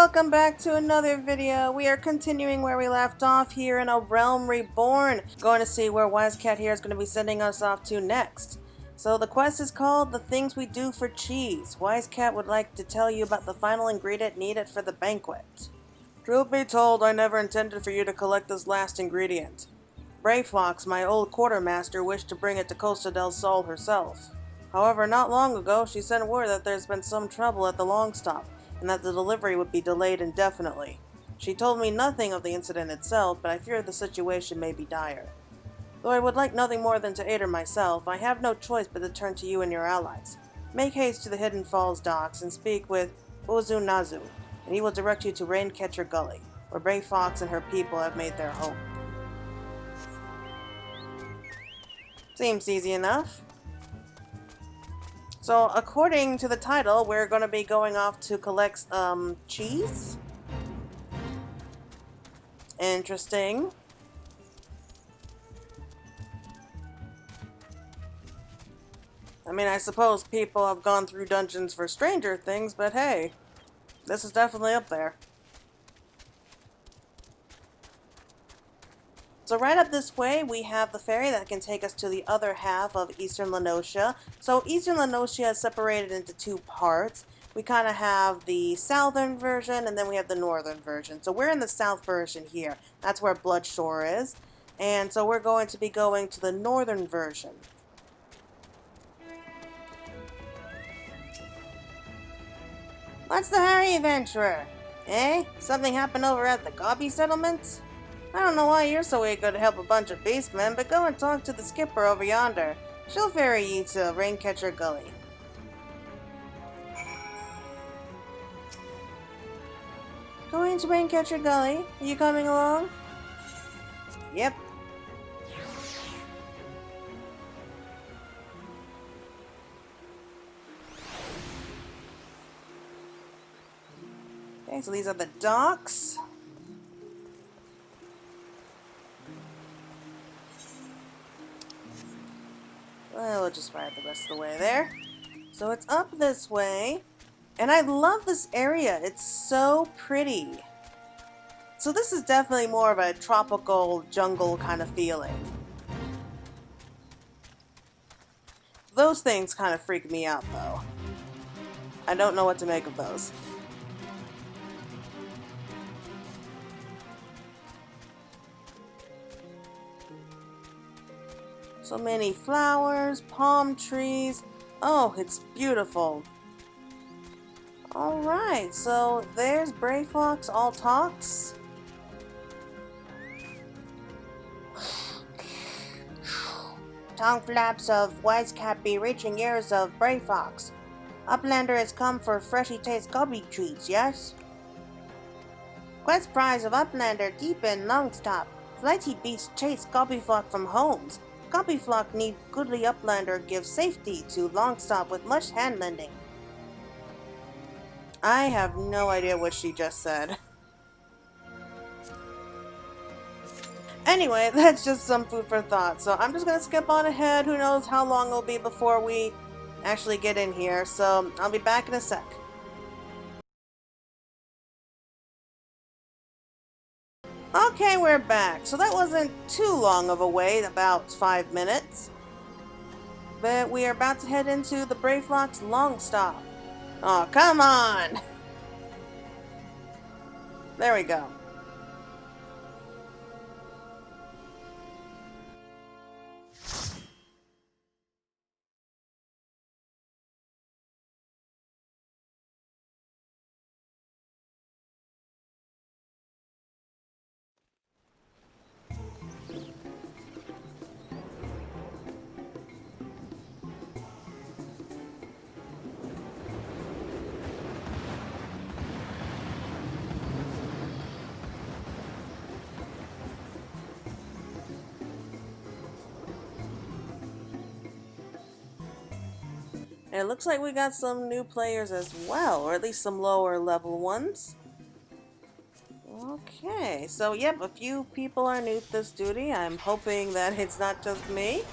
welcome back to another video. We are continuing where we left off here in a realm reborn. Going to see where Wisecat here is going to be sending us off to next. So the quest is called The Things We Do for Cheese. Wisecat would like to tell you about the final ingredient needed for the banquet. Truth be told, I never intended for you to collect this last ingredient. Bayflox, my old quartermaster, wished to bring it to Costa del Sol herself. However, not long ago, she sent word that there's been some trouble at the Longstop, and that the delivery would be delayed indefinitely. She told me nothing of the incident itself, but I fear the situation may be dire. Though I would like nothing more than to aid her myself, I have no choice but to turn to you and your allies. Make haste to the Hidden Falls docks and speak with Ozu Nazu, and he will direct you to Raincatcher Gully, where Bayflox and her people have made their home. Seems easy enough. So, according to the title, we're going to be going off to collect, cheese? Interesting. I mean, I suppose people have gone through dungeons for stranger things, but hey, this is definitely up there. So right up this way, we have the ferry that can take us to the other half of Eastern La Noscea. So Eastern La Noscea is separated into two parts. We kind of have the southern version, and then we have the northern version. So we're in the south version here. That's where Bloodshore is. And so we're going to be going to the northern version. What's the hurry, adventurer? Eh? Something happened over at the Gobby settlement? I don't know why you're so eager to help a bunch of beastmen, but go and talk to the skipper over yonder. She'll ferry you to Raincatcher Gully. Going to Raincatcher Gully? Are you coming along? Yep. Okay, so these are the docks. Well, we'll just ride the rest of the way there. So it's up this way. And I love this area. It's so pretty. So this is definitely more of a tropical jungle kind of feeling. Those things kind of freak me out, though. I don't know what to make of those. So many flowers, palm trees. Oh, it's beautiful. Alright, so there's Bayflox all talks. Tongue flaps of Wisecat be reaching ears of Bayflox. Uplander has come for freshy taste gobby treats, yes? Quest prize of Uplander deep in Longstop. Flighty beasts chase Gobbyflock from homes. Gobbyflock need goodly Uplander give safety to Longstop with much hand-lending. I have no idea what she just said. Anyway, that's just some food for thought, so I'm just gonna skip on ahead. Who knows how long it'll be before we actually get in here, so I'll be back in a sec. Okay, we're back. So that wasn't too long of a wait, about 5 minutes. But we are about to head into the Bayflox Longstop. Oh, come on! There we go. And it looks like we got some new players as well, or at least some lower level ones. Okay, so yep, a few people are new to this duty. I'm hoping that it's not just me.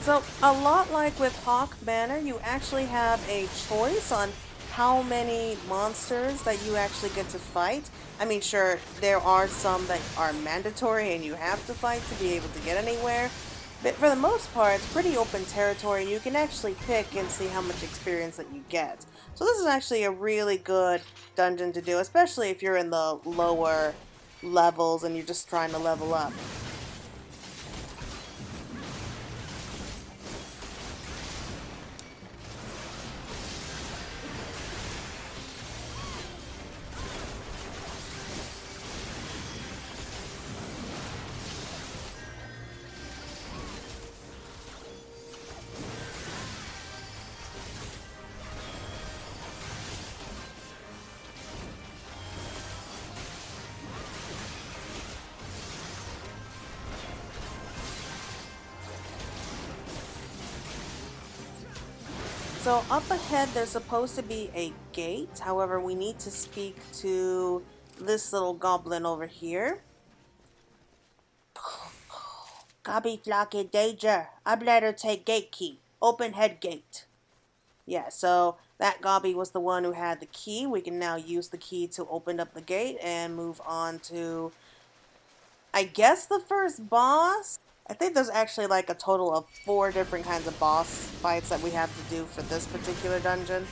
So, a lot like with Hawk Manor, you actually have a choice on how many monsters that you actually get to fight. I mean, sure, there are some that are mandatory and you have to fight to be able to get anywhere, but for the most part, it's pretty open territory and you can actually pick and see how much experience that you get. So this is actually a really good dungeon to do, especially if you're in the lower levels and you're just trying to level up. So up ahead there's supposed to be a gate, however we need to speak to this little goblin over here. Bayflox in danger. I'm letter take gate key. Open head gate. Yeah, so that Gobby was the one who had the key. We can now use the key to open up the gate and move on to, I guess, the first boss? I think there's actually like a total of 4 different kinds of boss fights that we have to do for this particular dungeon.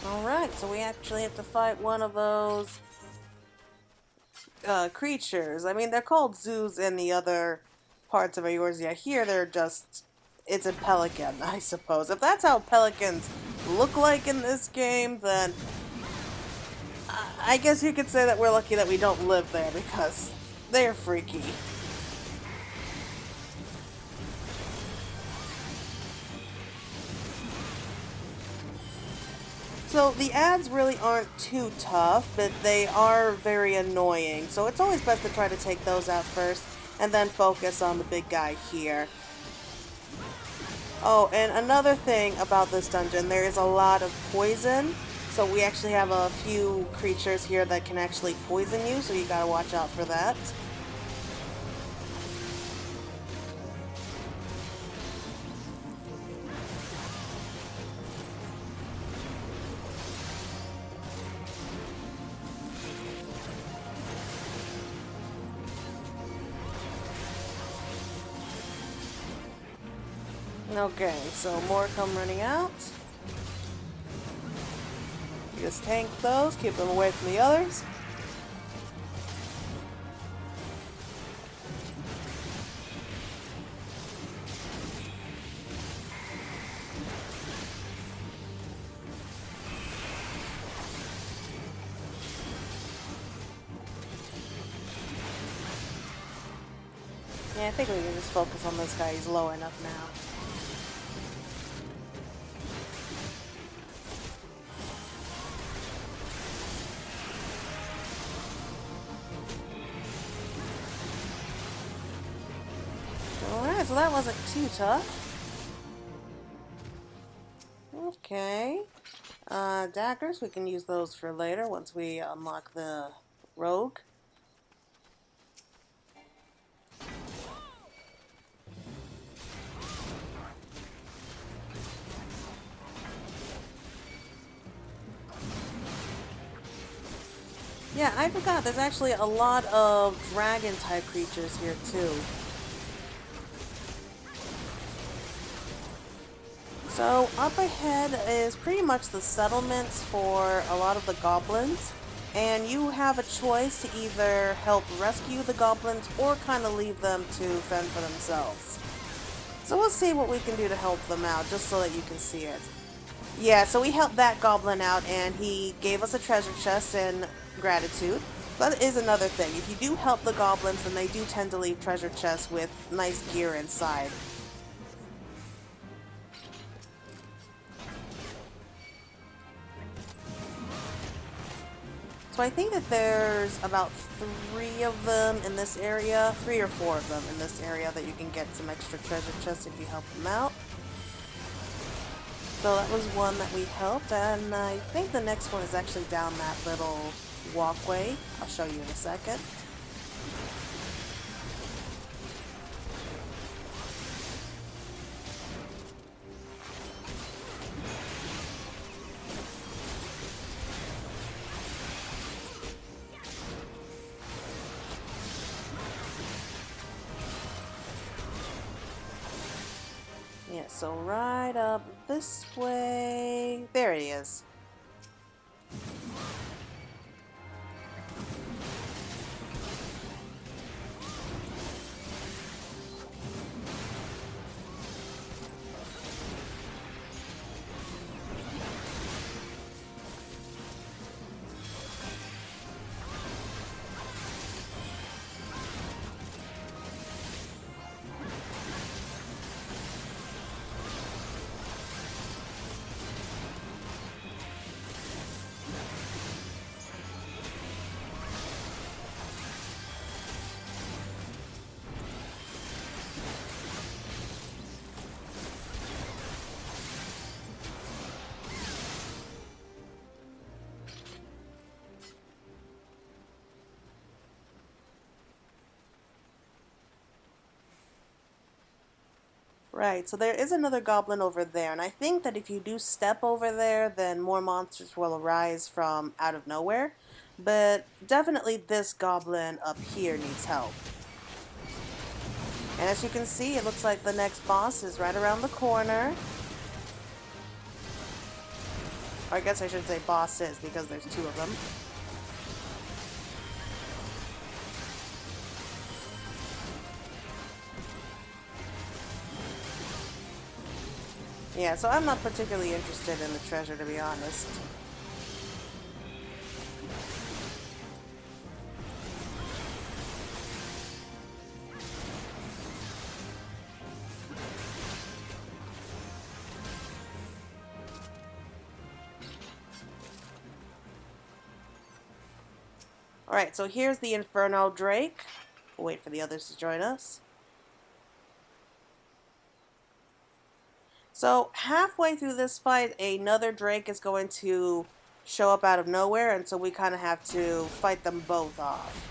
Alright, so we actually have to fight one of those creatures. I mean, they're called zoos in the other parts of Eorzea. Here, they're just... it's a pelican, I suppose. If that's how pelicans look like in this game, then I guess you could say that we're lucky that we don't live there, because they're freaky. So the ads really aren't too tough, but they are very annoying. So it's always best to try to take those out first, and then focus on the big guy here. Oh, and another thing about this dungeon, there is a lot of poison. So we actually have a few creatures here that can actually poison you, so you gotta watch out for that. Okay, so more come running out. Just tank those, keep them away from the others. Yeah, I think we can just focus on this guy. He's low enough now. Alright, so that wasn't too tough. Okay. Daggers, we can use those for later once we unlock the rogue. Yeah, I forgot, there's actually a lot of dragon-type creatures here, too. So, up ahead is pretty much the settlements for a lot of the goblins, and you have a choice to either help rescue the goblins or kind of leave them to fend for themselves. So we'll see what we can do to help them out, just so that you can see it. Yeah, so we helped that goblin out, and he gave us a treasure chest in gratitude. That is another thing. If you do help the goblins, then they do tend to leave treasure chests with nice gear inside. So I think that there's about 3 of them in this area, 3 or 4 of them in this area that you can get some extra treasure chests if you help them out. So that was one that we helped, and I think the next one is actually down that little walkway. I'll show you in a second. Yeah, so right up this way. There he is. Right, so there is another goblin over there, and I think that if you do step over there, then more monsters will arise from out of nowhere. But definitely this goblin up here needs help. And as you can see, it looks like the next boss is right around the corner. Or I guess I should say bosses, because there's 2 of them. Yeah, so I'm not particularly interested in the treasure, to be honest. Alright, so here's the Inferno Drake. We'll wait for the others to join us. So halfway through this fight, another Drake is going to show up out of nowhere, and so we kind of have to fight them both off.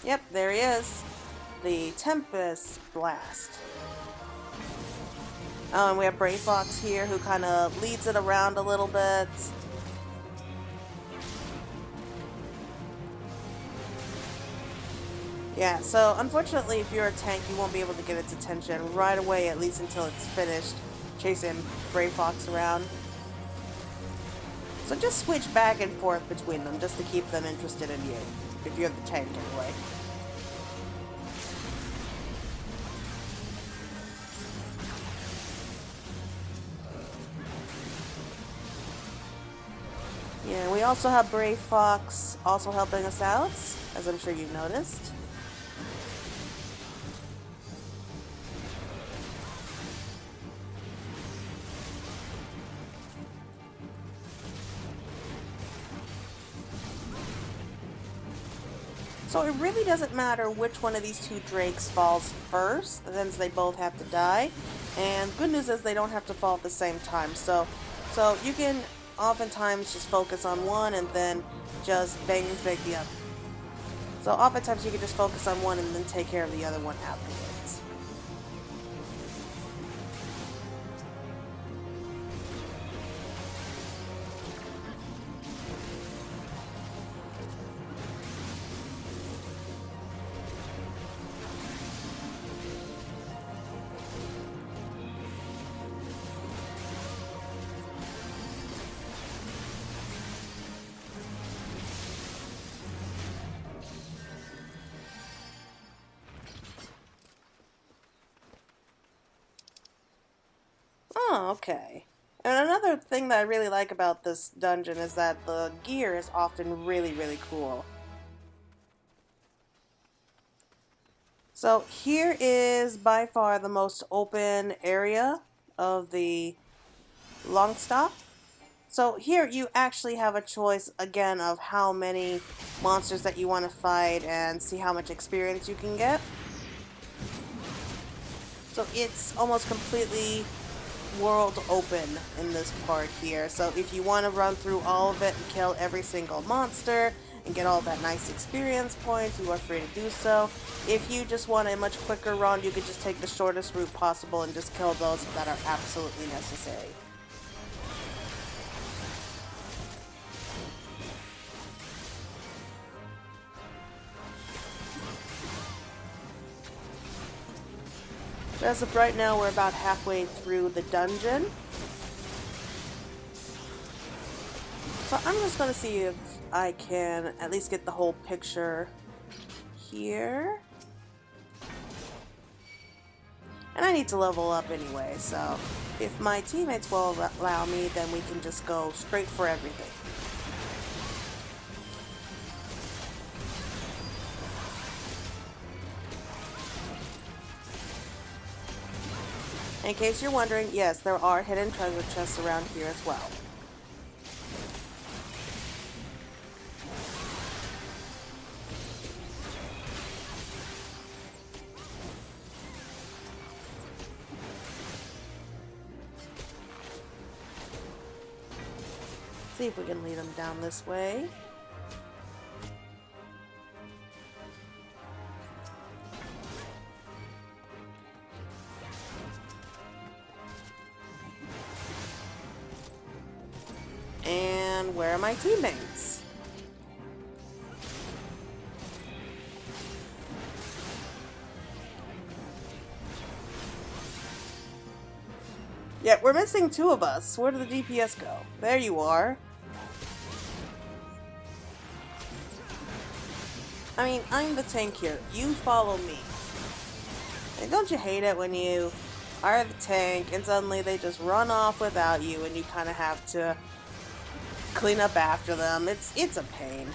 Yep, there he is. The Tempest Blast. Oh, and we have Bayflox here who kind of leads it around a little bit. Yeah, so unfortunately if you're a tank you won't be able to get its attention right away, at least until it's finished chasing Bayflox around. So just switch back and forth between them just to keep them interested in you, if you're the tank anyway. Yeah, we also have Bayflox also helping us out, as I'm sure you've noticed. So it really doesn't matter which one of these 2 drakes falls first, since they both have to die. And good news is they don't have to fall at the same time. So you can oftentimes just focus on one and then just bang the other. So oftentimes you can just focus on one and then take care of the other one afterwards. Oh, okay. And another thing that I really like about this dungeon is that the gear is often really, really cool. So here is by far the most open area of the Longstop. So here you actually have a choice again of how many monsters that you want to fight and see how much experience you can get. So it's almost completely world open in this part here. So if you want to run through all of it and kill every single monster and get all that nice experience points, you are free to do so. If you just want a much quicker run, you could just take the shortest route possible and just kill those that are absolutely necessary. As of right now, we're about halfway through the dungeon. So I'm just going to see if I can at least get the whole picture here. And I need to level up anyway, so if my teammates will allow me, then we can just go straight for everything. In case you're wondering, yes, there are hidden treasure chests around here as well. See if we can lead them down this way. And where are my teammates? Yeah, we're missing two of us. Where did the DPS go? There you are. I mean, I'm the tank here. You follow me. And don't you hate it when you are the tank and suddenly they just run off without you and you kind of have to clean up after them? It's a pain.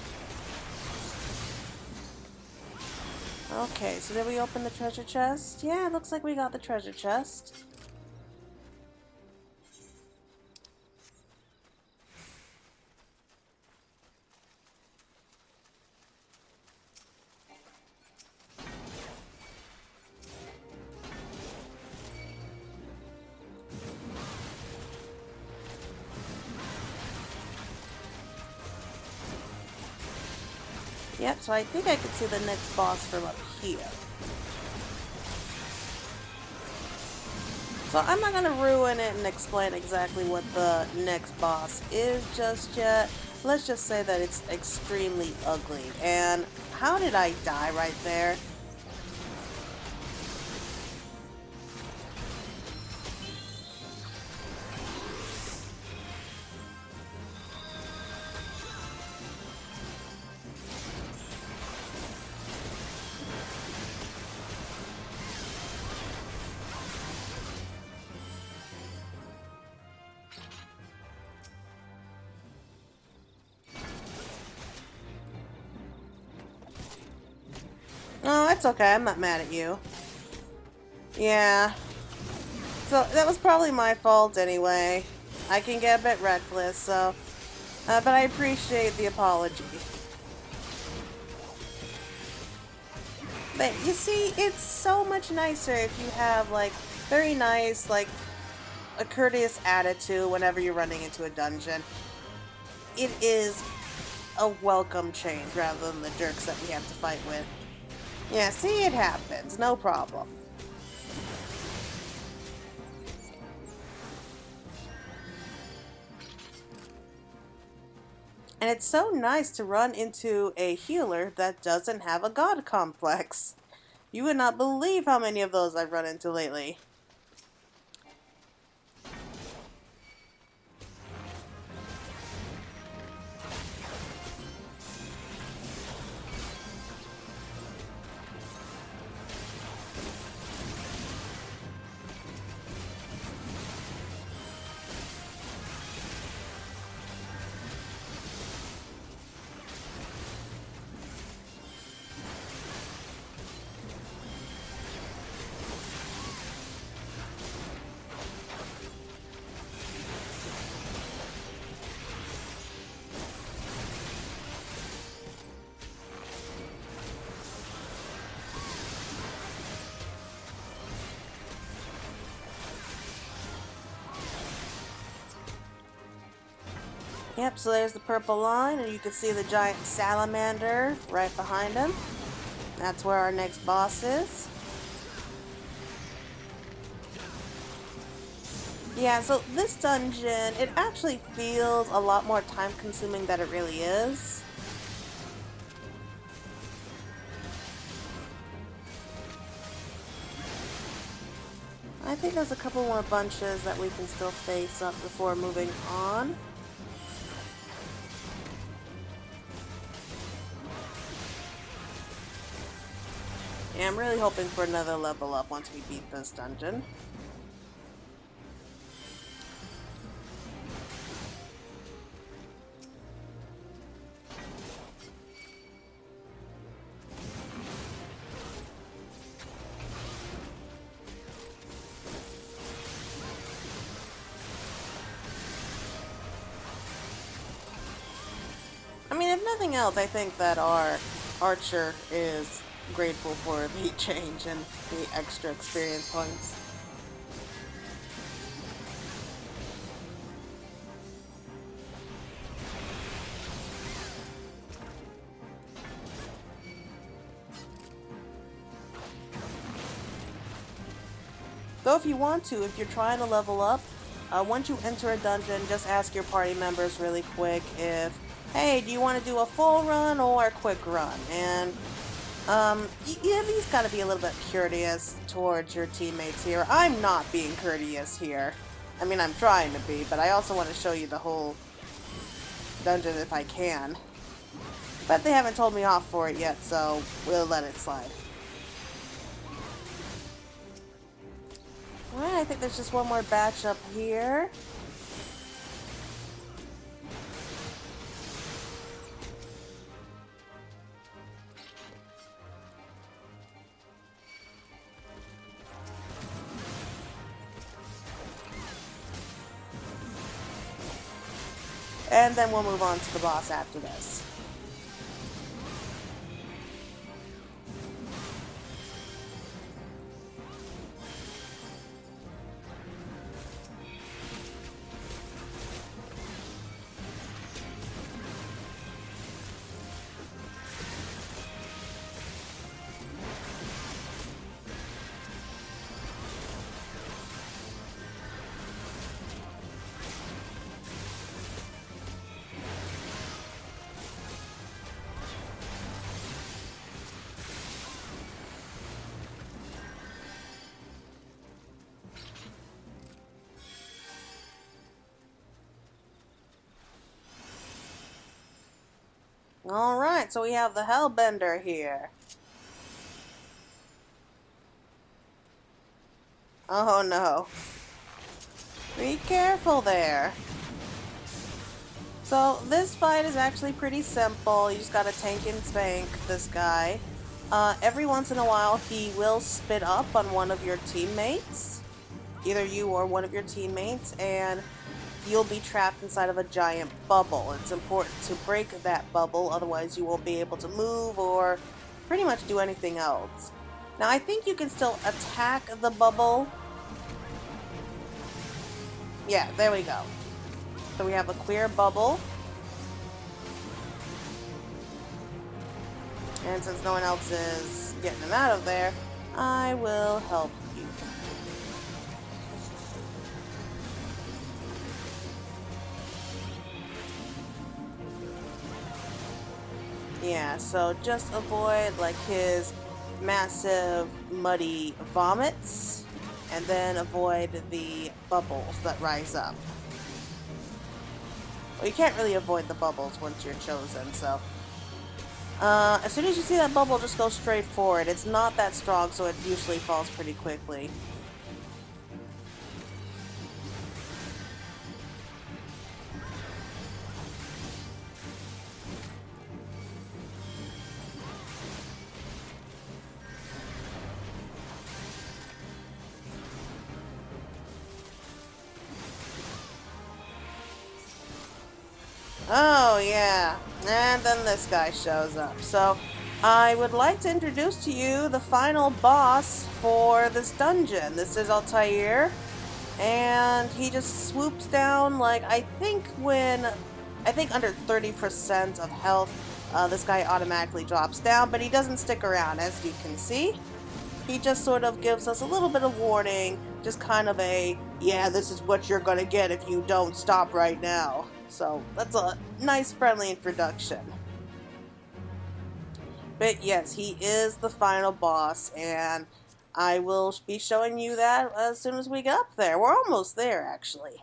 Okay, so did we open the treasure chest? Yeah, it looks like we got the treasure chest. Yep, so I think I could see the next boss from up here. So I'm not going to ruin it and explain exactly what the next boss is just yet. Let's just say that it's extremely ugly. And how did I die right there? Oh, it's okay. I'm not mad at you. Yeah. So, that was probably my fault anyway. I can get a bit reckless, so... but I appreciate the apology. But, you see, it's so much nicer if you have, like, very nice, like, a courteous attitude whenever you're running into a dungeon. It is a welcome change rather than the jerks that we have to fight with. Yeah, see, it happens. No problem. And it's so nice to run into a healer that doesn't have a god complex. You would not believe how many of those I've run into lately. Yep, so there's the purple line, and you can see the giant salamander right behind him. That's where our next boss is. Yeah, so this dungeon, it actually feels a lot more time-consuming than it really is. I think there's a couple more bunches that we can still face up before moving on. Yeah, I'm really hoping for another level up once we beat this dungeon. I mean, if nothing else, I think that our archer is grateful for the change and the extra experience points. Though if you want to, if you're trying to level up, once you enter a dungeon, just ask your party members really quick if, hey, do you want to do a full run or a quick run? And you at least got to be a little bit courteous towards your teammates here. I'm not being courteous here. I mean, I'm trying to be, but I also want to show you the whole dungeon if I can. But they haven't told me off for it yet, so we'll let it slide. Alright, I think there's just one more batch up here. And then we'll move on to the boss after this. Alright, so we have the Hellbender here. Oh no. Be careful there. So this fight is actually pretty simple. You just gotta tank and spank this guy. Every once in a while he will spit up on one of your teammates. Either you or one of your teammates, and you'll be trapped inside of a giant bubble. It's important to break that bubble, otherwise you won't be able to move or pretty much do anything else. Now I think you can still attack the bubble. Yeah, there we go. So we have a clear bubble. And since no one else is getting him out of there, I will help you. Yeah, so just avoid like his massive muddy vomits, and then avoid the bubbles that rise up. Well, you can't really avoid the bubbles once you're chosen, so as soon as you see that bubble, just go straight for it. It's not that strong, so it usually falls pretty quickly. Oh, yeah. And then this guy shows up. So, I would like to introduce to you the final boss for this dungeon. This is Altair. And he just swoops down, like, I think when I think under 30% of health, this guy automatically drops down, but he doesn't stick around, as you can see. He just sort of gives us a little bit of warning, just kind of a, yeah, this is what you're gonna get if you don't stop right now. So that's a nice friendly introduction. But yes, he is the final boss, and I will be showing you that as soon as we get up there. We're almost there, actually.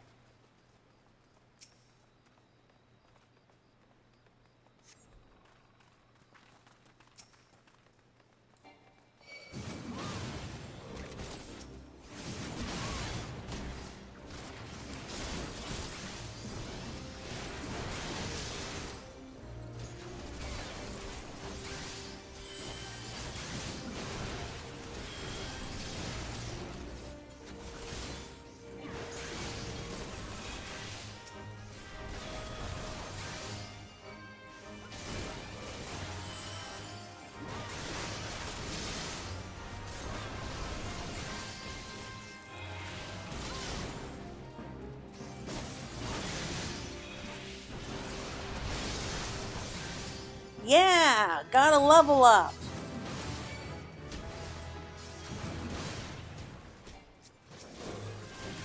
Yeah, gotta level up.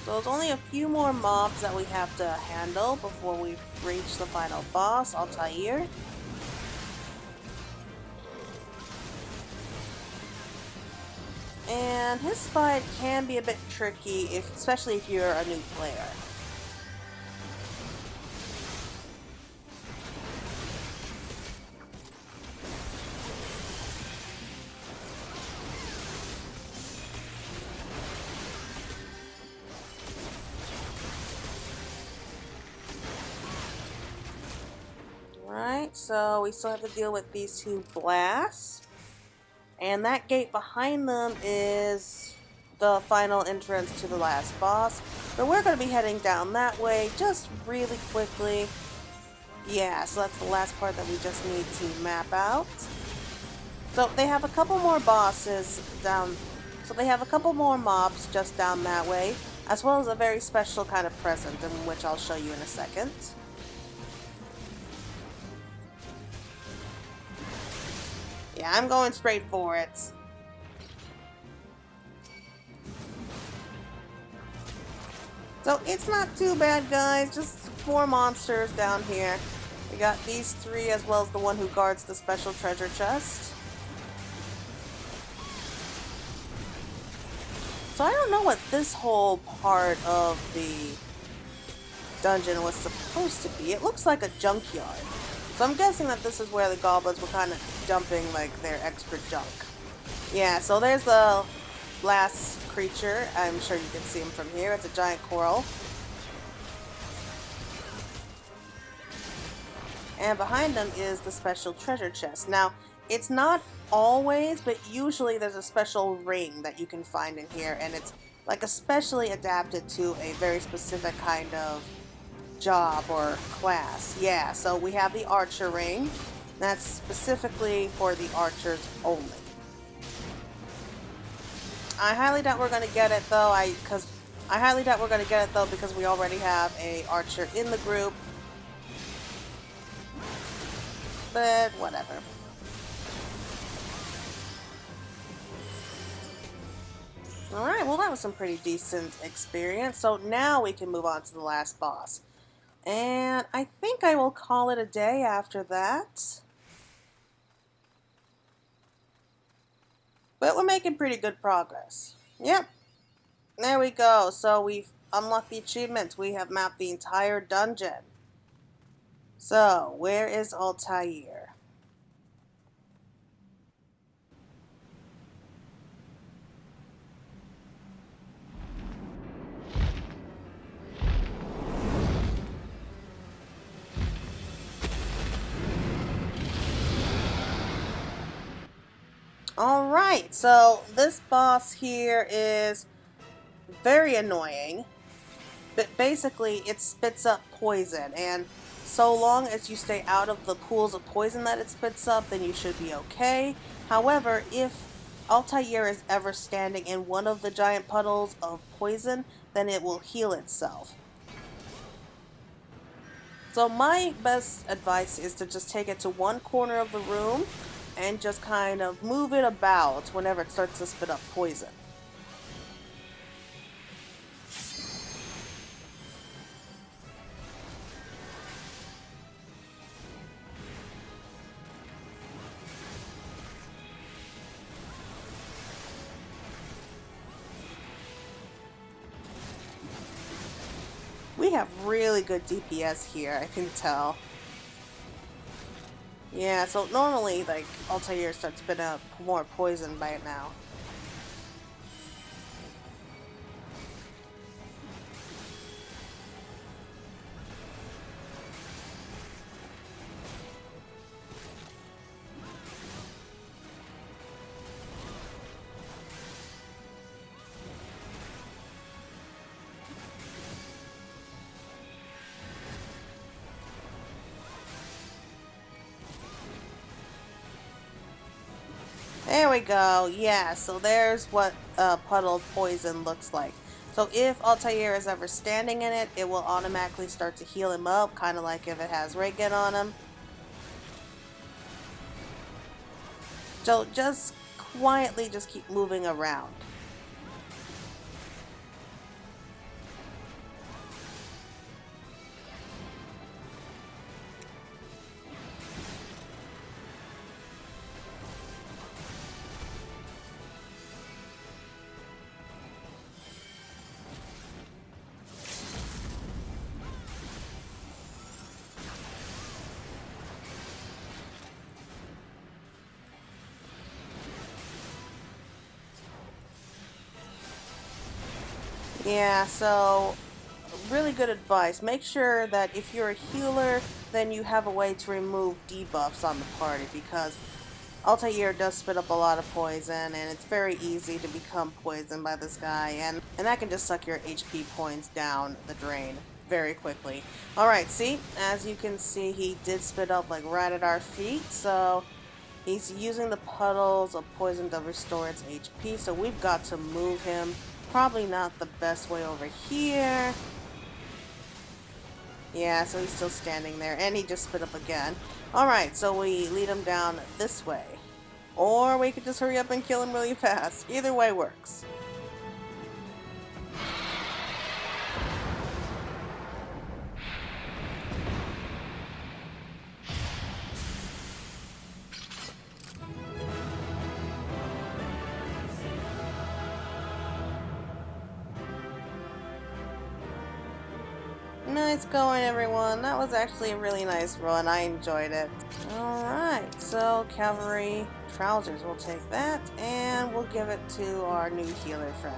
So there's only a few more mobs that we have to handle before we reach the final boss, Altair. And his fight can be a bit tricky, especially if you're a new player. Alright, so we still have to deal with these two blasts. And that gate behind them is the final entrance to the last boss. But we're going to be heading down that way just really quickly. Yeah, so that's the last part that we just need to map out. So they have a couple more bosses down. So they have a couple more mobs just down that way, as well as a very special kind of present, in which I'll show you in a second. Yeah, I'm going straight for it. So it's not too bad, guys. Just 4 monsters down here. We got these 3 as well as the one who guards the special treasure chest. So I don't know what this whole part of the dungeon was supposed to be. It looks like a junkyard. So I'm guessing that this is where the goblins were kind of dumping like their extra junk. Yeah, so there's the last creature. I'm sure you can see him from here. It's a giant coral. And behind them is the special treasure chest. Now, it's not always, but usually there's a special ring that you can find in here, and it's like especially adapted to a very specific kind of job or class. Yeah, so we have the archer ring. That's specifically for the archers only. I highly doubt we're gonna get it though. I highly doubt we're gonna get it though because we already have a archer in the group. But whatever. Alright, well that was some pretty decent experience. So now we can move on to the last boss. And I think I will call it a day after that. But we're making pretty good progress. Yep. There we go. So we've unlocked the achievements. We have mapped the entire dungeon. So, where is Altair? Alright, so this boss here is very annoying, but basically it spits up poison, and so long as you stay out of the pools of poison that it spits up, then you should be okay. However, if Altair is ever standing in one of the giant puddles of poison, then it will heal itself. So my best advice is to just take it to one corner of the room and just kind of move it about whenever it starts to spit up poison. We have really good DPS here, I can tell. Yeah, so normally, like, Altair starts spitting out more poison by it now. There we go. Yeah, so there's what puddled poison looks like. So if Altair is ever standing in it, it will automatically start to heal him up, kind of like if it has Reagan on him. So just quietly just keep moving around. Yeah, so really good advice. Make sure that if you're a healer, then you have a way to remove debuffs on the party, because Altair does spit up a lot of poison, and it's very easy to become poisoned by this guy, and that can just suck your HP points down the drain very quickly. Alright, see? As you can see, he did spit up like right at our feet, so he's using the puddles of poison to restore its HP, so we've got to move him. Probably not the best way over here. Yeah, so he's still standing there, and he just spit up again. Alright, so we lead him down this way. Or we could just hurry up and kill him really fast. Either way works. Nice going, everyone. That was actually a really nice run. I enjoyed it. Alright, so cavalry trousers, we'll take that, and we'll give it to our new healer friend.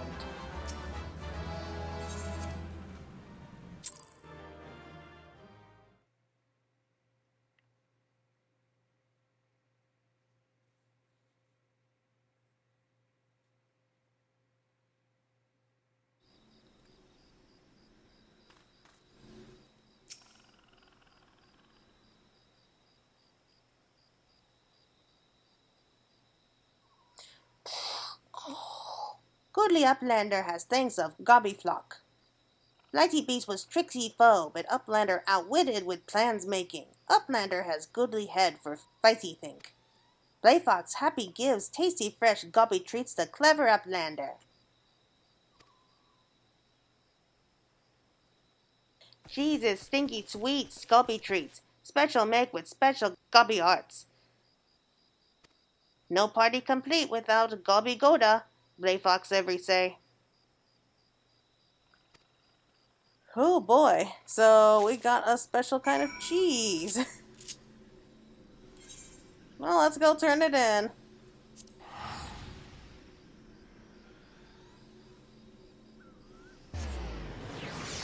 Goodly Uplander has things of Bayflox. Flighty Beast was tricksy foe, but Uplander outwitted with plans making. Uplander has goodly head for fighty think. Bayflox happy gives tasty fresh gobby treats to clever Uplander. Cheese is stinky sweet gobby treats, special make with special gobby arts. No party complete without gobby goda, Bayflox every say. Oh boy, so we got a special kind of cheese. Well, let's go turn it in.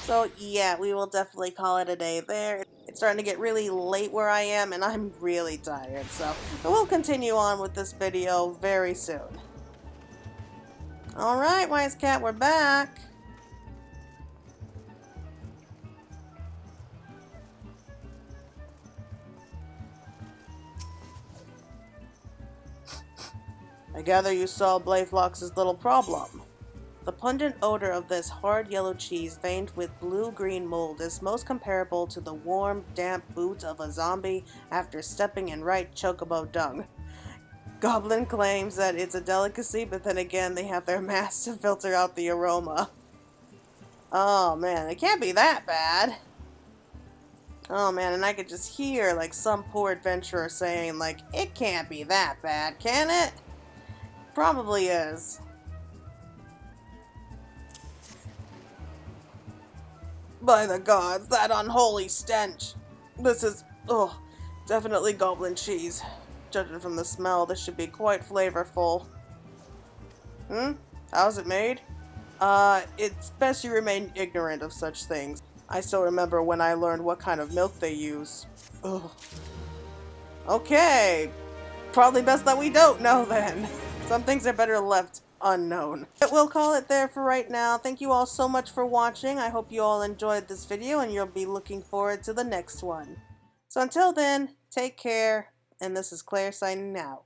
So yeah, we will definitely call it a day there. It's starting to get really late where I am, and I'm really tired, so we'll continue on with this video very soon. Alright, Wise Cat, we're back. I gather you saw Bayflox's little problem. The pungent odor of this hard yellow cheese veined with blue-green mold is most comparable to the warm, damp boots of a zombie after stepping in right chocobo dung. Goblin claims that it's a delicacy, but then again they have their masks to filter out the aroma. Oh man, it can't be that bad. Oh man, and I could just hear like some poor adventurer saying like, it can't be that bad, can it? Probably is. By the gods, that unholy stench. This is, definitely goblin cheese. Judging from the smell, this should be quite flavorful. How's it made? It's best you remain ignorant of such things. I still remember when I learned what kind of milk they use. Ugh. Okay. Probably best that we don't know then. Some things are better left unknown. But we'll call it there for right now. Thank you all so much for watching. I hope you all enjoyed this video and you'll be looking forward to the next one. So until then, take care, and this is Claire signing out.